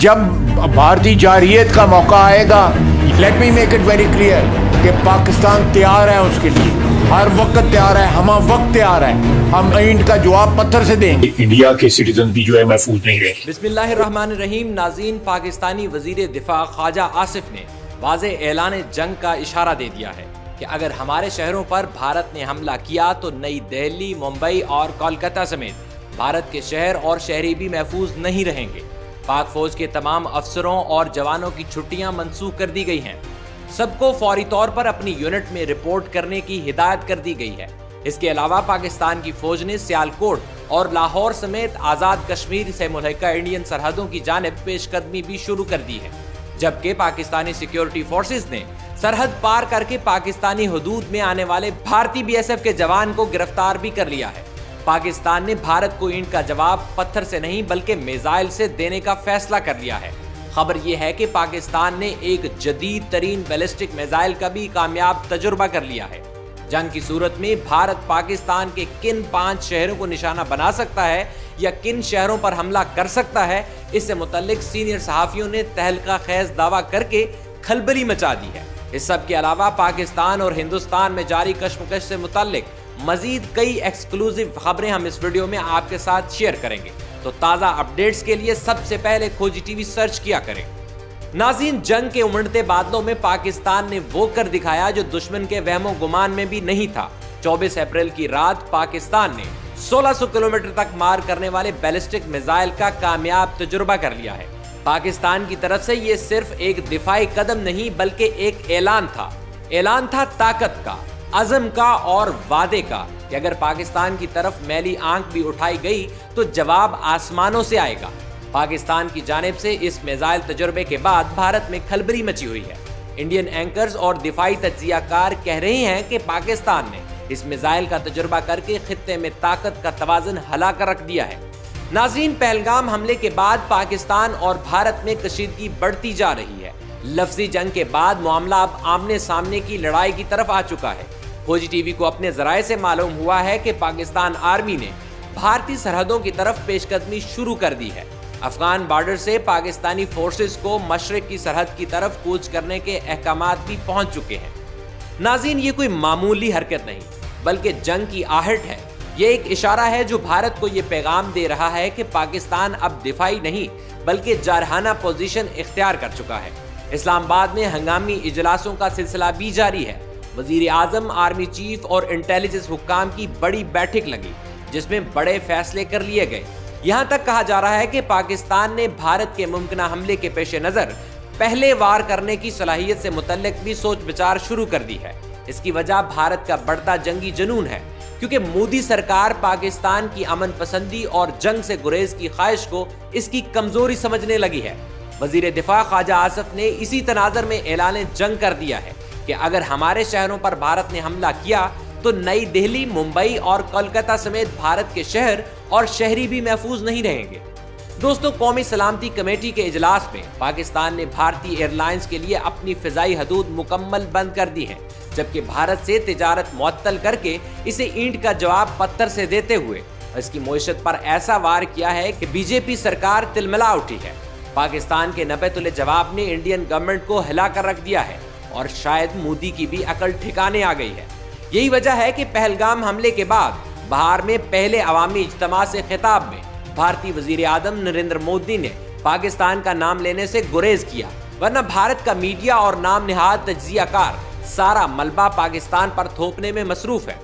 जब भारतीय जारहियत का मौका आएगा, let me make it very clear कि पाकिस्तान तैयार है उसके लिए, हर वक्त तैयार है, हम वक्त तैयार है, हम ईंट का जवाब पत्थर से देंगे। इंडिया के सिटीजन भी जो है महफूज नहीं रहे। बिस्मिल्लाहिर्रहमानिर्रहीम। नाज़रीन, पाकिस्तानी वजीर दिफा ख्वाजा आसिफ ने वाज़े ऐलान जंग का इशारा दे दिया है कि अगर हमारे शहरों पर भारत ने हमला किया तो नई दिल्ली, मुंबई और कोलकाता समेत भारत के शहर और शहरी भी महफूज नहीं रहेंगे। पाक फौज के तमाम अफसरों और जवानों की छुट्टियां मनसूख कर दी गई हैं। सबको फौरी तौर पर अपनी यूनिट में रिपोर्ट करने की हिदायत कर दी गई है। इसके अलावा पाकिस्तान की फौज ने सियालकोट और लाहौर समेत आज़ाद कश्मीर से मुल्हिका इंडियन सरहदों की जानिब पेशकदमी भी शुरू कर दी है, जबकि पाकिस्तानी सिक्योरिटी फोर्सेस ने सरहद पार करके पाकिस्तानी हुदूद में आने वाले भारतीय BSF के जवान को गिरफ्तार भी कर लिया है। पाकिस्तान ने भारत को ईंट का जवाब पत्थर से नहीं बल्कि मिसाइल से देने का फैसला कर लिया है। खबर यह है कि पाकिस्तान ने एक जदीद तरीन बैलिस्टिक मिसाइल का भी कामयाब तजुर्बा कर लिया है। जंग की सूरत में भारत पाकिस्तान के किन 5 शहरों को निशाना बना सकता है या किन शहरों पर हमला कर सकता है, इससे मुतल्लिक सीनियर सहाफियों ने तहलका खेज दावा करके खलबली मचा दी है। इस सब के अलावा पाकिस्तान और हिंदुस्तान में जारी कशमकश से मुतल्लिक मजीद कई एक्सक्लूसिव खबरें हम इस वीडियो में आपके साथ शेयर करेंगे। तो ताज़ा अपडेट्स के लिए सबसे पहले खोजी टीवी सर्च किया करें। नाज़रीन, जंग के उमड़ते बादलों में पाकिस्तान ने वो कर दिखाया जो दुश्मन के वहमो गुमान में भी नहीं था। 24 अप्रैल की रात पाकिस्तान ने 1600 किलोमीटर तक मार करने वाले बैलिस्टिक मिसाइल का कामयाब तजुर्बा कर लिया है। पाकिस्तान की तरफ से ये सिर्फ एक दिफाई कदम नहीं बल्कि एक ऐलान था ताकत का, अज़म का और वादे का कि अगर पाकिस्तान की तरफ मैली आंख भी उठाई गई तो जवाब आसमानों से आएगा। पाकिस्तान की जानिब से इस मिसाइल तजुर्बे के बाद भारत में खलबली मची हुई है। इंडियन एंकर्स और दिफाई तज्जियाकार कह रहे हैं कि पाकिस्तान ने इस मिसाइल का तजुर्बा करके खित्ते में ताकत का तवाज़ुन हिला कर रख दिया है। नाज़रीन, पहलगाम हमले के बाद पाकिस्तान और भारत में कशीदगी बढ़ती जा रही है। लफ्जी जंग के बाद मामला अब आमने सामने की लड़ाई की तरफ आ चुका है। खोजी टीवी को अपने जराये से मालूम हुआ है कि पाकिस्तान आर्मी ने भारतीय सरहदों की तरफ पेशकदमी शुरू कर दी है। अफगान बॉर्डर से पाकिस्तानी फोर्सेस को मशरिक की सरहद की तरफ कूच करने के अहकामात भी पहुंच चुके हैं। नाज़रीन, ये कोई मामूली हरकत नहीं बल्कि जंग की आहट है। ये एक इशारा है जो भारत को ये पैगाम दे रहा है कि पाकिस्तान अब दिफाई नहीं बल्कि जारहाना पोजीशन इख्तियार कर चुका है। इस्लामाबाद में हंगामी इजलासों का सिलसिला भी जारी है। वजीर आजम, आर्मी चीफ और इंटेलिजेंस हुक्काम की बड़ी बैठक लगी जिसमें बड़े फैसले कर लिए गए। यहाँ तक कहा जा रहा है कि पाकिस्तान ने भारत के मुमकिना हमले के पेश नज़र पहले वार करने की सलाहियत से मुतल्लिक भी सोच विचार शुरू कर दी है। इसकी वजह भारत का बढ़ता जंगी जुनून है, क्योंकि मोदी सरकार पाकिस्तान की अमन पसंदी और जंग से गुरेज की ख्वाहिश को इसकी कमजोरी समझने लगी है। वजीर दिफा ख्वाजा आसिफ ने इसी तनाजर में ऐलान जंग कर दिया है कि अगर हमारे शहरों पर भारत ने हमला किया तो नई दिल्ली, मुंबई और कोलकाता समेत भारत के शहर और शहरी भी महफूज नहीं रहेंगे। दोस्तों, कौमी सलामती कमेटी के इजलास में पाकिस्तान ने भारतीय एयरलाइंस के लिए अपनी फिजाई हदूद मुकम्मल बंद कर दी है, जबकि भारत से तिजारत मुअत्तल करके इसे ईंट का जवाब पत्थर से देते हुए इसकी मईशत पर ऐसा वार किया है कि बीजेपी सरकार तिलमिला उठी है। पाकिस्तान के 90 तुले जवाब ने इंडियन गवर्नमेंट को हिला कर रख दिया है और शायद मोदी की भी अकल ठिकाने आ गई है। यही वजह है कि पहलगाम हमले के बाद बिहार में पहले अवामी इज्तिमा से खिताब में भारतीय वजीर आजम नरेंद्र मोदी ने पाकिस्तान का नाम लेने से गुरेज किया, वरना भारत का मीडिया और नाम निहाद तज्जियाकार सारा मलबा पाकिस्तान पर थोपने में मसरूफ है।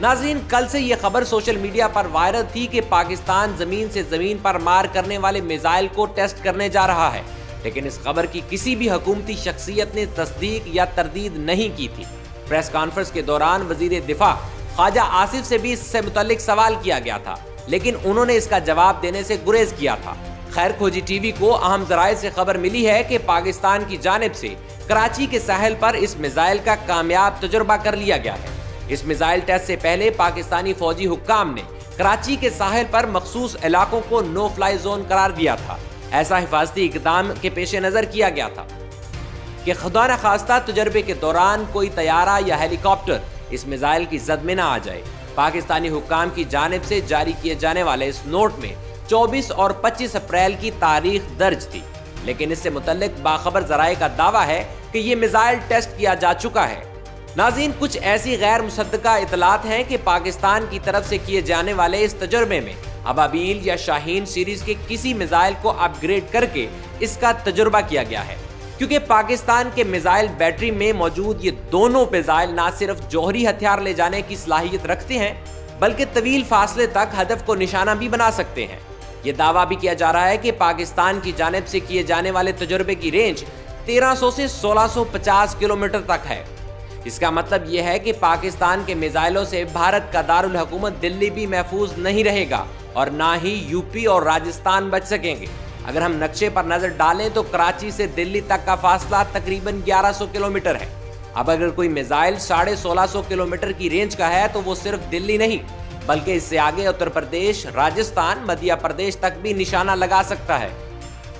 नाज़रीन, कल से ये खबर सोशल मीडिया पर वायरल थी कि पाकिस्तान जमीन से जमीन पर मार करने वाले मिसाइल को टेस्ट करने जा रहा है, लेकिन इस खबर की किसी भी हुकूमती शख्सियत ने तस्दीक या तरदीद नहीं की थी। प्रेस कॉन्फ्रेंस के दौरान वजीर दिफा ख्वाजा आसिफ से भी इससे मुतल्लिक सवाल किया गया था, लेकिन उन्होंने इसका जवाब देने से गुरेज किया था। खैर, खोजी टीवी को अहम जराये से खबर मिली है कि पाकिस्तान की जानिब से कराची के साहिल पर इस मिसाइल का कामयाब तजुर्बा कर लिया गया है। इस मिसाइल टेस्ट से पहले पाकिस्तानी फौजी हुक्काम ने कराची के साहिल पर मखसूस इलाकों को नो फ्लाई जोन करार दिया था। ऐसा हिफाजती इक़दाम के पेश नज़र किया गया था कि खुदा न खास्ता तजर्बे के दौरान कोई तैयारा या हेलीकॉप्टर इस मिसाइल की जद में न आ जाए। पाकिस्तानी हुक्काम की जानिब से जारी किए जाने वाले इस नोट में 24 और 25 अप्रैल की तारीख दर्ज थी। लेकिन इससे मुतल्लिक बाखबर जराए का दावा है कि ये मिसाइल टेस्ट किया जा चुका है। नाज़रीन, कुछ ऐसी गैर मुसद्दका इतलात हैं कि पाकिस्तान की तरफ से किए जाने वाले इस तजुर्बे में अबाबील या शाहीन सीरीज के किसी मिसाइल को अपग्रेड करके इसका तजुर्बा किया गया है, क्योंकि पाकिस्तान के मिसाइल बैटरी में मौजूद ये दोनों मिसाइल न सिर्फ जौहरी हथियार ले जाने की सलाहियत रखते हैं बल्कि तवील फासले तक हदफ को निशाना भी बना सकते हैं। ये दावा भी किया जा रहा है कि पाकिस्तान की जानिब से किए जाने वाले तजुर्बे की रेंज 1300 से 1650 किलोमीटर तक है। इसका मतलब यह है कि पाकिस्तान के मिसाइलों से भारत का दारुल हुकूमत दिल्ली भी महफूज नहीं रहेगा और ना ही यूपी और राजस्थान बच सकेंगे। अगर हम नक्शे पर नजर डालें तो कराची से दिल्ली तक का फासला तकरीबन 1100 किलोमीटर है। अब अगर कोई मिसाइल 1650 किलोमीटर की रेंज का है तो वो सिर्फ दिल्ली नहीं बल्कि इससे आगे उत्तर प्रदेश, राजस्थान, मध्य प्रदेश तक भी निशाना लगा सकता है।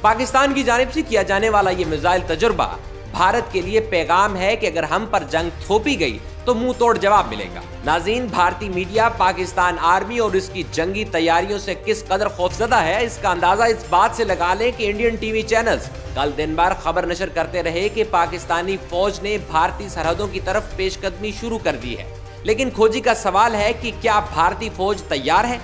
पाकिस्तान की जानिब से किया जाने वाला ये मिसाइल तजुर्बा भारत के लिए पैगाम है कि अगर हम पर जंग थोपी गई तो मुंह तोड़ जवाब मिलेगा। नाज़रीन, भारतीय मीडिया पाकिस्तान आर्मी और इसकी जंगी तैयारियों से किस कदर खौफजदा है, इसका अंदाजा इस बात से लगा लें कि इंडियन टीवी चैनल्स कल दिन भर खबर नशर करते रहे कि पाकिस्तानी फौज ने भारतीय सरहदों की तरफ पेशकदमी शुरू कर दी है। लेकिन खोजी का सवाल है कि क्या भारतीय फौज तैयार है?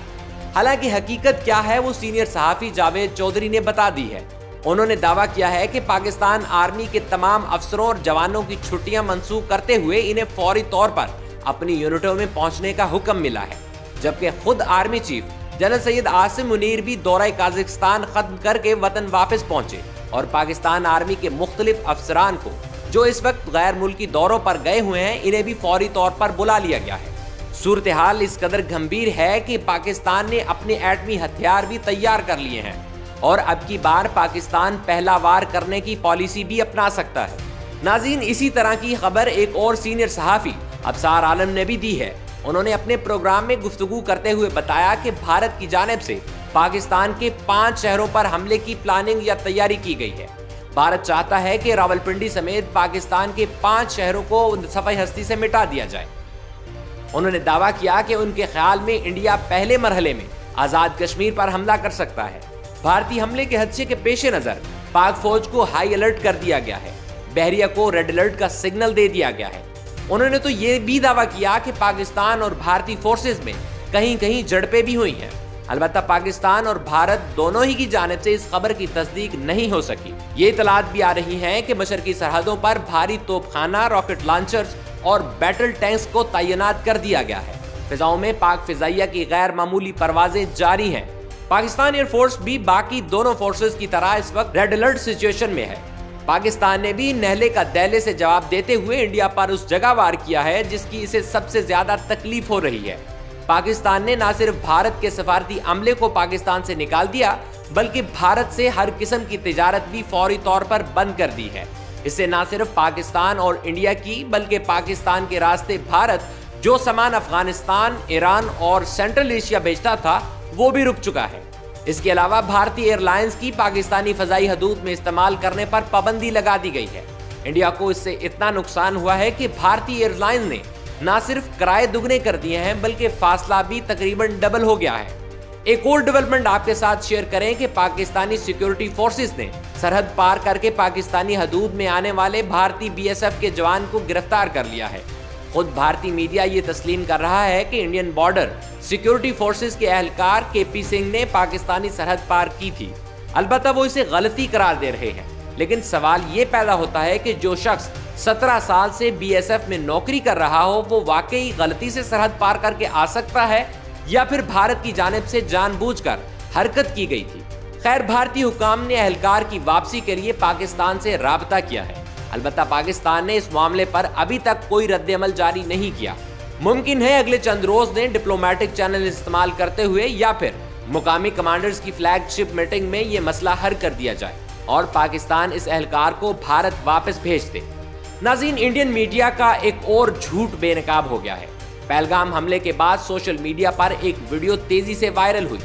हालांकि हकीकत क्या है वो सीनियर सहाफी जावेद चौधरी ने बता दी है। उन्होंने दावा किया है कि पाकिस्तान आर्मी के तमाम अफसरों और जवानों की छुट्टियां मंसूख करते हुए इन्हें फौरी तौर पर अपनी यूनिटों में पहुंचने का हुक्म मिला है, जबकि खुद army chief general Syed Asim Munir भी दौरा काज़ाकिस्तान खत्म करके वतन वापस पहुंचे और पाकिस्तान आर्मी के मुख्तलिफ अफसरान को जो इस वक्त गैर मुल्की दौरों पर गए हुए हैं इन्हें भी फौरी तौर पर बुला लिया गया है। सूरत हाल इस कदर गंभीर है कि पाकिस्तान ने अपने एटमी हथियार भी तैयार कर लिए हैं और अब की बार पाकिस्तान पहला वार करने की पॉलिसी भी अपना सकता है। नाज़रीन, इसी तरह की खबर एक और सीनियर सहाफ़ी अबसार आलम ने भी दी है। उन्होंने अपने प्रोग्राम में गुफ्तगू करते हुए बताया कि भारत की जानिब से पाकिस्तान के 5 शहरों पर हमले की प्लानिंग या तैयारी की गई है। भारत चाहता है कि रावलपिंडी समेत पाकिस्तान के 5 शहरों को सफ़े हस्ती से मिटा दिया जाए। उन्होंने दावा किया कि उनके ख्याल में इंडिया पहले मरहले में आज़ाद कश्मीर पर हमला कर सकता है। भारतीय हमले के हदशे के पेश नजर पाक फौज को हाई अलर्ट कर दिया गया है। बहरिया को रेड अलर्ट का सिग्नल दे दिया गया है। उन्होंने तो ये भी दावा किया कि पाकिस्तान और भारतीय फोर्सेस में कहीं कहीं झड़पें भी हुई हैं। अलबत्ता पाकिस्तान और भारत दोनों ही की जानिब से इस खबर की तस्दीक नहीं हो सकी। ये इतलात भी आ रही हैं कि मशरकी सरहदों पर भारी तोपखाना, रॉकेट लॉन्चर्स और बैटल टैंक्स को तैनात कर दिया गया है। फिजाओं में पाक फिजाइया की गैर मामूली परवाजें जारी हैं। पाकिस्तान एयरफोर्स भी बाकी दोनों फोर्सेस की तरह इस वक्त रेड अलर्ट सिचुएशन में है। पाकिस्तान ने भी नहले का दैले से जवाब देते हुए इंडिया पर उस जगह वार किया है जिसकी इसे सबसे ज्यादा तकलीफ हो रही है। पाकिस्तान ने न सिर्फ भारत के सफारती अमले को पाकिस्तान से निकाल दिया बल्कि भारत से हर किस्म की तिजारत भी फौरी तौर पर बंद कर दी है। इससे न सिर्फ पाकिस्तान और इंडिया की बल्कि पाकिस्तान के रास्ते भारत जो सामान अफगानिस्तान, ईरान और सेंट्रल एशिया भेजता था वो भी रुक चुका है। इसके अलावा भारतीय एयरलाइंस की पाकिस्तानी फजाई हदूद में इस्तेमाल करने पर पाबंदी लगा दी गई है। इंडिया को इससे इतना नुकसान हुआ है कि भारतीय एयरलाइंस ने न सिर्फ किराए दुगने कर दिए हैं बल्कि फासला भी तकरीबन डबल हो गया है। एक और डेवलपमेंट आपके साथ शेयर करें कि पाकिस्तानी सिक्योरिटी फोर्सेस ने सरहद पार करके पाकिस्तानी हदूद में आने वाले भारतीय BSF के जवान को गिरफ्तार कर लिया है। खुद भारतीय मीडिया ये तस्लीम कर रहा है कि इंडियन बॉर्डर सिक्योरिटी फोर्सेस के एहलकार KP सिंह ने पाकिस्तानी सरहद पार की थी। अलबत्ता वो इसे गलती करार दे रहे हैं, लेकिन सवाल ये पैदा होता है कि जो शख्स 17 साल से BSF में नौकरी कर रहा हो वो वाकई गलती से सरहद पार करके आ सकता है या फिर भारत की जानिब से जानबूझकर हरकत की गई थी। खैर, भारतीय हुकाम ने एहलकार की वापसी के लिए पाकिस्तान से राबता किया है। अलबत्ता पाकिस्तान ने इस मामले पर अभी तक कोई रद्द-ए-अमल जारी नहीं किया। मुमकिन है अगले चंद रोज ने डिप्लोमेटिक चैनल इस्तेमाल करते हुए या फिर मुकामी कमांडर्स की फ्लैगशिप मीटिंग में ये मसला हल कर दिया जाए और पाकिस्तान इस एहलकार को भारत वापस भेज दे। नाज़रीन, इंडियन मीडिया का एक और झूठ बेनकाब हो गया है। पहलगाम हमले के बाद सोशल मीडिया पर एक वीडियो तेजी से वायरल हुई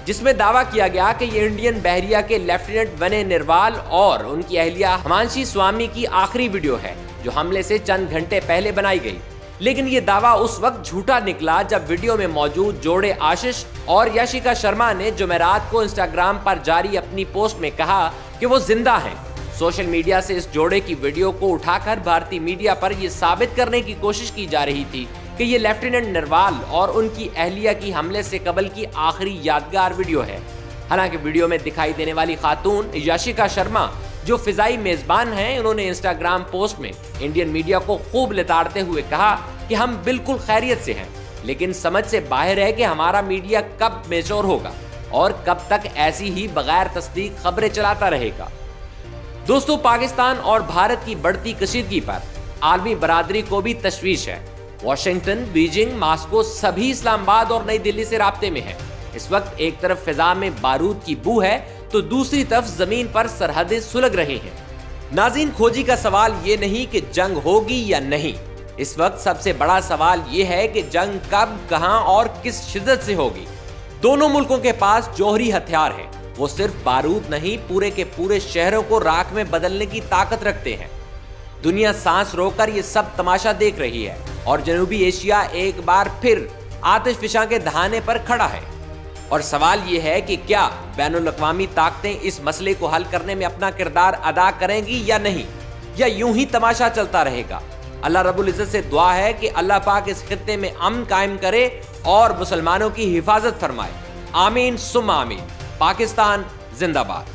जिसमें दावा किया गया कि ये इंडियन बहरिया के लेफ्टिनेंट विनय निर्वाल और उनकी अहलिया हिमांशी स्वामी की आखिरी वीडियो है जो हमले से चंद घंटे पहले बनाई गई। लेकिन ये दावा उस वक्त झूठा निकला जब वीडियो में मौजूद जोड़े आशीष और यशिका शर्मा ने जुमेरात को इंस्टाग्राम पर जारी अपनी पोस्ट में कहा कि वो जिंदा हैं। सोशल मीडिया से इस जोड़े की वीडियो को उठाकर भारतीय मीडिया पर यह साबित करने की कोशिश की जा रही थी कि ये लेफ्टिनेंट नरवाल और उनकी अहलिया की हमले से कबल की आखिरी यादगार वीडियो है। हालांकि वीडियो में दिखाई देने वाली खातून याशिका शर्मा जो फिजाई मेजबान हैं, उन्होंने इंस्टाग्राम पोस्ट में इंडियन मीडिया को खूब लिताड़ते हुए कहा कि हम बिल्कुल खैरियत से हैं, लेकिन समझ से बाहर है कि हमारा मीडिया कब मैच्योर होगा और कब तक ऐसी ही बगैर तस्दीक खबरें चलाता रहेगा। दोस्तों, पाकिस्तान और भारत की बढ़ती कशीदगी पर आलमी बरादरी को भी तशवीश है। वाशिंगटन, बीजिंग, मास्को सभी इस्लामाबाद और नई दिल्ली से राब्ते में है। इस वक्त एक तरफ फिजा में बारूद की बू है तो दूसरी तरफ जमीन पर सरहदें सुलग रही हैं। नाज़रीन, खोजी का सवाल ये नहीं कि जंग होगी या नहीं, इस वक्त सबसे बड़ा सवाल ये है कि जंग कब, कहां और किस शिद्दत से होगी। दोनों मुल्कों के पास जौहरी हथियार है, वो सिर्फ बारूद नहीं पूरे के पूरे शहरों को राख में बदलने की ताकत रखते हैं। दुनिया सांस रोककर ये सब तमाशा देख रही है और जनूबी एशिया एक बार फिर आतिशफिशा के दहाने पर खड़ा है। और सवाल ये है कि क्या बैनुल-अक़वामी ताकतें इस मसले को हल करने में अपना किरदार अदा करेंगी या नहीं, या यूं ही तमाशा चलता रहेगा। अल्लाह रब्बुल इज़्ज़त से दुआ है कि अल्लाह पाक इस खित्ते में अमन कायम करे और मुसलमानों की हिफाजत फरमाए। आमीन सुम्मा आमीन। पाकिस्तान जिंदाबाद।